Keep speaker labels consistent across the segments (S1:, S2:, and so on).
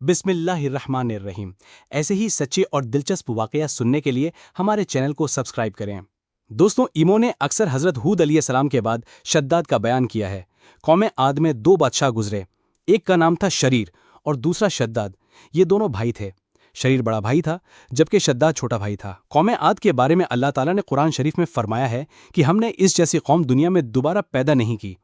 S1: बिस्मिल्लाहिर्रहमानिर्रहीम। ऐसे ही सच्चे और दिलचस्प वाकया सुनने के लिए हमारे चैनल को सब्सक्राइब करें। दोस्तों, इमो ने अक्सर हजरत हूद अलैहिस्सलाम के बाद शद्दाद का बयान किया है। कौम आद में दो बादशाह गुजरे, एक का नाम था शरीर और दूसरा शद्दाद। ये दोनों भाई थे। शरीर बड़ा भाई था जबकि शद्दाद छोटा भाई था। कौम आद के बारे में अल्लाह ताला ने कुरान शरीफ में फरमाया है कि हमने इस जैसी कौम दुनिया में दोबारा पैदा नहीं की।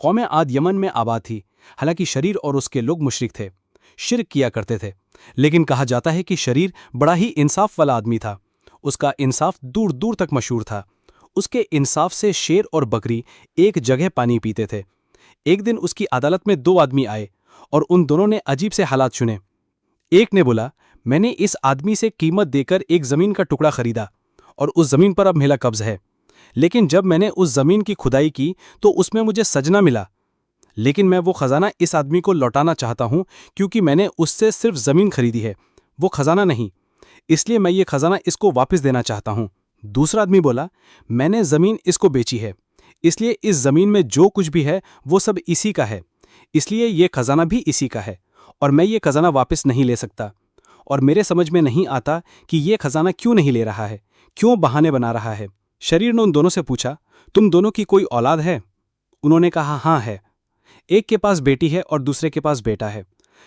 S1: कौम आद यमन में आबाद थी। हालांकि शरीर और उसके लोग मुशरिक थे, शिर्क किया करते थे। लेकिन कहा जाता है कि शरीर बड़ा ही इंसाफ वाला आदमी था। उसका इंसाफ दूर दूर तक मशहूर था। उसके इंसाफ से शेर और बकरी एक जगह पानी पीते थे। एक दिन उसकी अदालत में दो आदमी आए और उन दोनों ने अजीब से हालात चुने। एक ने बोला, मैंने इस आदमी से कीमत देकर एक जमीन का टुकड़ा खरीदा और उस जमीन पर अब मेरा कब्ज है। लेकिन जब मैंने उस जमीन की खुदाई की तो उसमें मुझे सजना मिला। लेकिन मैं वो खजाना इस आदमी को लौटाना चाहता हूं क्योंकि मैंने उससे सिर्फ जमीन खरीदी है, वो खजाना नहीं। इसलिए मैं ये खजाना इसको वापस देना चाहता हूं। दूसरा आदमी बोला, मैंने जमीन इसको बेची है, इसलिए इस जमीन में जो कुछ भी है वो सब इसी का है, इसलिए ये खजाना भी इसी का है और मैं ये खजाना वापस नहीं ले सकता। और मेरे समझ में नहीं आता कि ये खजाना क्यों नहीं ले रहा है, क्यों बहाने बना रहा है। शरीर ने उन दोनों से पूछा, तुम दोनों की कोई औलाद है? उन्होंने कहा, हाँ है। एक के पास बेटी है और दूसरे के पास बेटा है।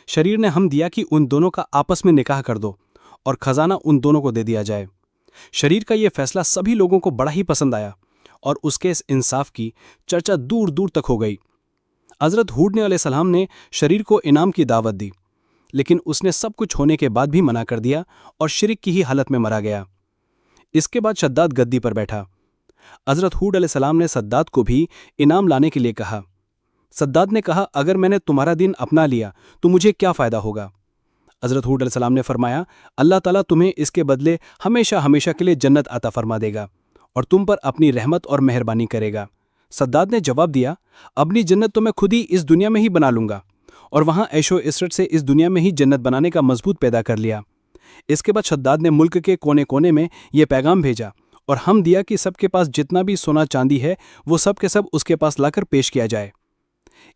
S1: शरीर ने हम दिया कि उन दोनों का आपस में निकाह कर दो और खजाना उन दोनों को दे दिया जाए। शरीर का यह फैसला सभी लोगों को बड़ा ही पसंद आया और उसके इस इंसाफ की चर्चा दूर दूर तक हो गई। हजरत हूद ने अलैहिस्सलाम ने शरीर को इनाम की दावत दी, लेकिन उसने सब कुछ होने के बाद भी मना कर दिया और शिरक की ही हालत में मरा गया। इसके बाद शद्दाद गद्दी पर बैठा। हजरत हूद अलैहिस्सलाम ने सद्दाद को भी इनाम लाने के लिए कहा। सद्दाद ने कहा, अगर मैंने तुम्हारा दिन अपना लिया तो मुझे क्या फ़ायदा होगा? हज़रत हूद अलैहिस्सलाम ने फरमाया, अल्लाह ताला तुम्हें इसके बदले हमेशा हमेशा के लिए जन्नत अता फरमा देगा और तुम पर अपनी रहमत और मेहरबानी करेगा। सद्दाद ने जवाब दिया, अपनी जन्नत तो मैं खुद ही इस दुनिया में ही बना लूँगा। और वहाँ ऐशो इसरत से इस दुनिया में ही जन्नत बनाने का मजबूत पैदा कर लिया। इसके बाद सद्दाद ने मुल्क के कोने कोने में ये पैगाम भेजा और हम दिया कि सबके पास जितना भी सोना चांदी है वो सब के सब उसके पास लाकर पेश किया जाए।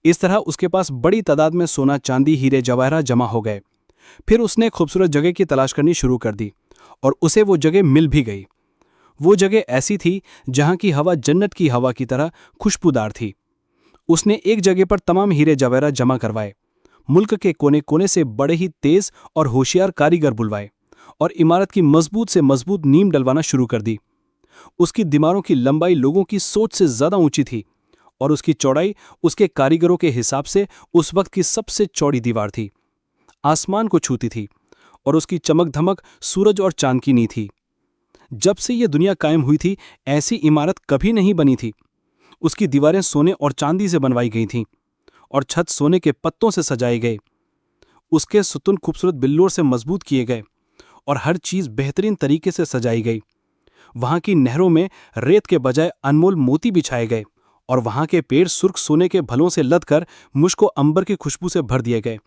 S1: इस तरह उसके पास बड़ी तादाद में सोना चांदी हीरे जवाहरात जमा हो गए। फिर उसने खूबसूरत जगह की तलाश करनी शुरू कर दी और उसे वो जगह मिल भी गई। वो जगह ऐसी थी जहां की हवा जन्नत की हवा की तरह खुशबूदार थी। उसने एक जगह पर तमाम हीरे जवाहरात जमा करवाए, मुल्क के कोने कोने से बड़े ही तेज और होशियार कारीगर बुलवाए और इमारत की मजबूत से मजबूत नींव डलवाना शुरू कर दी। उसकी दीवारों की लंबाई लोगों की सोच से ज्यादा ऊंची थी और उसकी चौड़ाई उसके कारीगरों के हिसाब से उस वक्त की सबसे चौड़ी दीवार थी। आसमान को छूती थी और उसकी चमक धमक सूरज और चांद की नी थी। जब से यह दुनिया कायम हुई थी ऐसी इमारत कभी नहीं बनी थी। उसकी दीवारें सोने और चांदी से बनवाई गई थीं और छत सोने के पत्तों से सजाए गए। उसके सुतून खूबसूरत बिल्लोर से मजबूत किए गए और हर चीज बेहतरीन तरीके से सजाई गई। वहां की नहरों में रेत के बजाय अनमोल मोती बिछाए गए और वहां के पेड़ सुर्ख सोने के भलों से लदकर मुझको अंबर की खुशबू से भर दिए गए।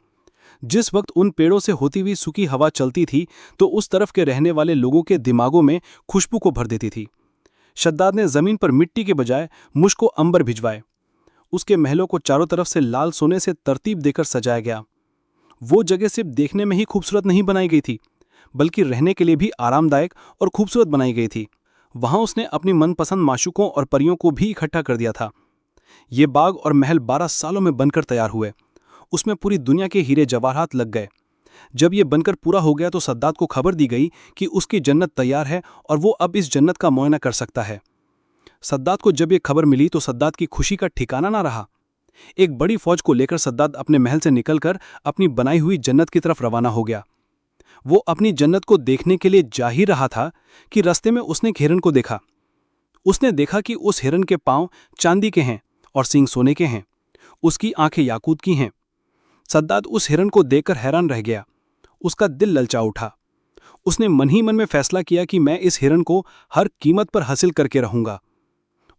S1: जिस वक्त उन पेड़ों से होती हुई सूखी हवा चलती थी तो उस तरफ के रहने वाले लोगों के दिमागों में खुशबू को भर देती थी। शद्दाद ने जमीन पर मिट्टी के बजाय मुझको अंबर भिजवाए। उसके महलों को चारों तरफ से लाल सोने से तरतीब देकर सजाया गया। वो जगह सिर्फ देखने में ही खूबसूरत नहीं बनाई गई थी, बल्कि रहने के लिए भी आरामदायक और खूबसूरत बनाई गई थी। वहां उसने अपनी मनपसंद माशूकों और परियों को भी इकट्ठा कर दिया था। ये बाग और महल 12 सालों में बनकर तैयार हुए। उसमें पूरी दुनिया के हीरे जवाहरात लग गए। जब ये बनकर पूरा हो गया तो सद्दाद को खबर दी गई कि उसकी जन्नत तैयार है और वो अब इस जन्नत का मुआयना कर सकता है। सद्दाद को जब ये खबर मिली तो सद्दाद की खुशी का ठिकाना ना रहा। एक बड़ी फौज को लेकर सद्दाद अपने महल से निकलकर अपनी बनाई हुई जन्नत की तरफ रवाना हो गया। वो अपनी जन्नत को देखने के लिए जा ही रहा था कि रास्ते में उसने एक हिरन को देखा। उसने देखा कि उस हिरन के पांव चांदी के हैं और सींग सोने के हैं। उसकी आंखें याकूत की हैं। सद्दाद उस हिरन को देखकर हैरान रह गया। उसका दिल ललचा उठा। उसने मन ही मन में फैसला किया कि मैं इस हिरन को हर कीमत पर हासिल करके रहूंगा।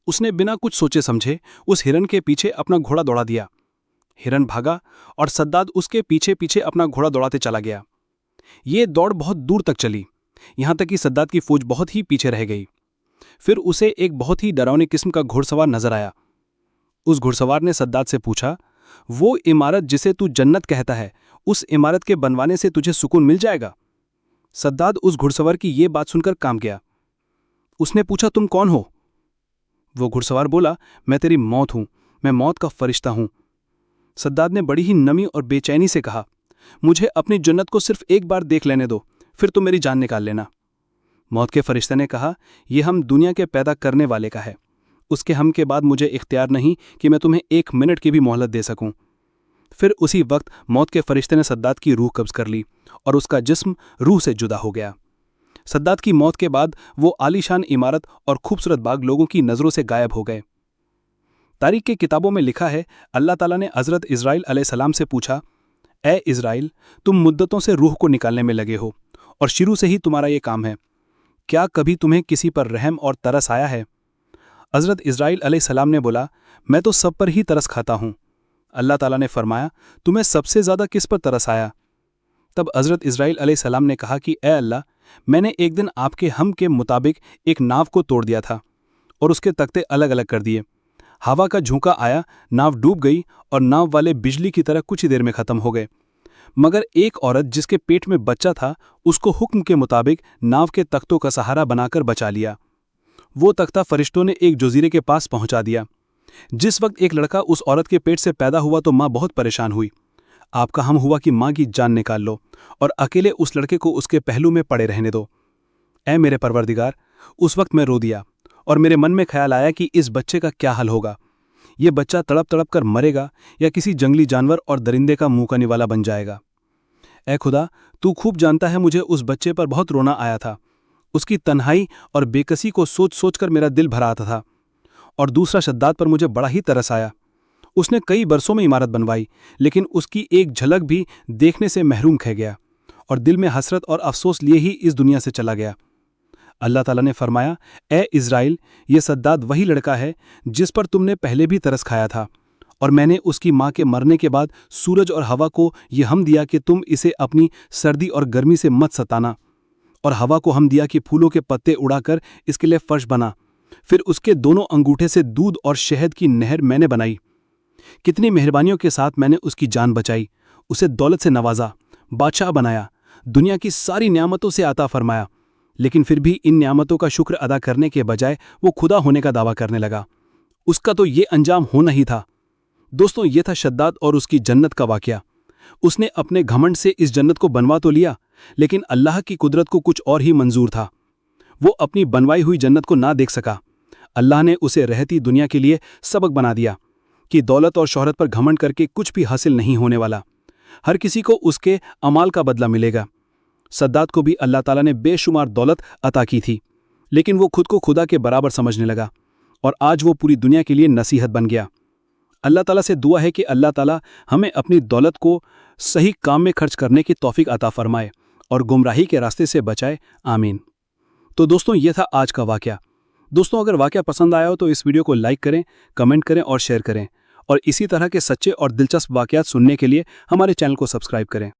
S1: उसने बिना कुछ सोचे समझे उस हिरन के पीछे अपना घोड़ा दौड़ा दिया। हिरन भागा और सद्दाद उसके पीछे पीछे अपना घोड़ा दौड़ाते चला गया। ये दौड़ बहुत दूर तक चली, यहां तक कि सद्दाद की फौज बहुत ही पीछे रह गई। फिर उसे एक बहुत ही डरावनी किस्म का घुड़सवार नजर आया। उस घुड़सवार ने सद्दाद से पूछा, वो इमारत जिसे तू जन्नत कहता है, उस इमारत के बनवाने से तुझे सुकून मिल जाएगा। सद्दाद उस घुड़सवार की ये बात सुनकर कांप गया। उसने पूछा, तुम कौन हो? वो घुड़सवार बोला, मैं तेरी मौत हूं, मैं मौत का फरिश्ता हूं। सद्दाद ने बड़ी ही नमी और बेचैनी से कहा, मुझे अपनी जन्नत को सिर्फ एक बार देख लेने दो, फिर तुम मेरी जान निकाल लेना। मौत के फरिश्ते ने कहा, यह हम दुनिया के पैदा करने वाले का है, उसके हम के बाद मुझे इख्तियार नहीं कि मैं तुम्हें 1 मिनट की भी मोहलत दे सकूं। फिर उसी वक्त मौत के फरिश्ते ने सद्दाद की रूह कब्ज कर ली और उसका जिस्म रूह से जुदा हो गया। सद्दाद की मौत के बाद वो आलीशान इमारत और खूबसूरत बाग लोगों की नज़रों से गायब हो गए। तारीख के किताबों में लिखा है, अल्लाह ताला ने हज़रत इस्राइल अलैहिस्सलाम से पूछा, ए इस्राइल, तुम मुद्दतों से रूह को निकालने में लगे हो और शुरू से ही तुम्हारा ये काम है। क्या कभी तुम्हें किसी पर रहम और तरस आया है? हज़रत इस्राइल अलैहिस्सलाम ने बोला, मैं तो सब पर ही तरस खाता हूँ। अल्लाह ताला ने फरमाया, तुम्हें सबसे ज़्यादा किस पर तरस आया? तब हज़रत इस्राइल अलैहिस्सलाम ने कहा कि ए अल्लाह, मैंने एक दिन आपके हम के मुताबिक एक नाव को तोड़ दिया था और उसके तख्ते अलग अलग कर दिए। हवा का झोंका आया, नाव डूब गई और नाव वाले बिजली की तरह कुछ ही देर में ख़त्म हो गए। मगर एक औरत जिसके पेट में बच्चा था, उसको हुक्म के मुताबिक नाव के तख्तों का सहारा बनाकर बचा लिया। वो तख्ता फरिश्तों ने एक जजीरे के पास पहुंचा दिया। जिस वक्त एक लड़का उस औरत के पेट से पैदा हुआ तो माँ बहुत परेशान हुई। आपका हम हुआ कि माँ की जान निकाल लो और अकेले उस लड़के को उसके पहलू में पड़े रहने दो। ऐ मेरे परवरदिगार, उस वक्त मैं रो दिया और मेरे मन में ख्याल आया कि इस बच्चे का क्या हाल होगा। ये बच्चा तड़प तड़प कर मरेगा या किसी जंगली जानवर और दरिंदे का मुंह का निवाला बन जाएगा। ऐ खुदा, तू खूब जानता है, मुझे उस बच्चे पर बहुत रोना आया था। उसकी तन्हाई और बेकसी को सोच सोच कर मेरा दिल भरा आता था। और दूसरा, सद्दाद पर मुझे बड़ा ही तरस आया। उसने कई बरसों में इमारत बनवाई, लेकिन उसकी एक झलक भी देखने से महरूम रह गया और दिल में हसरत और अफसोस लिए ही इस दुनिया से चला गया। अल्लाह ताला ने फरमाया, ए इज़राइल, ये सद्दाद वही लड़का है जिस पर तुमने पहले भी तरस खाया था, और मैंने उसकी माँ के मरने के बाद सूरज और हवा को यह हम दिया कि तुम इसे अपनी सर्दी और गर्मी से मत सताना, और हवा को हम दिया कि फूलों के पत्ते उड़ाकर इसके लिए फर्श बना। फिर उसके दोनों अंगूठे से दूध और शहद की नहर मैंने बनाई। कितनी मेहरबानियों के साथ मैंने उसकी जान बचाई, उसे दौलत से नवाजा, बादशाह बनाया, दुनिया की सारी नियामतों से आता फरमाया। लेकिन फिर भी इन नियामतों का शुक्र अदा करने के बजाय वो खुदा होने का दावा करने लगा। उसका तो ये अंजाम होना ही था। दोस्तों, ये था सद्दाद और उसकी जन्नत का वाकया। उसने अपने घमंड से इस जन्नत को बनवा तो लिया, लेकिन अल्लाह की कुदरत को कुछ और ही मंजूर था। वो अपनी बनवाई हुई जन्नत को ना देख सका। अल्लाह ने उसे रहती दुनिया के लिए सबक बना दिया कि दौलत और शोहरत पर घमंड करके कुछ भी हासिल नहीं होने वाला। हर किसी को उसके अमाल का बदला मिलेगा। सद्दाद को भी अल्लाह ताला ने बेशुमार दौलत अता की थी, लेकिन वो खुद को खुदा के बराबर समझने लगा और आज वो पूरी दुनिया के लिए नसीहत बन गया। अल्लाह ताला से दुआ है कि अल्लाह ताला हमें अपनी दौलत को सही काम में खर्च करने की तौफीक अता फरमाए और गुमराही के रास्ते से बचाए। आमीन। तो दोस्तों, ये था आज का वाकया। दोस्तों, अगर वाकया पसंद आया हो तो इस वीडियो को लाइक करें, कमेंट करें और शेयर करें, और इसी तरह के सच्चे और दिलचस्प वाकयात सुनने के लिए हमारे चैनल को सब्सक्राइब करें।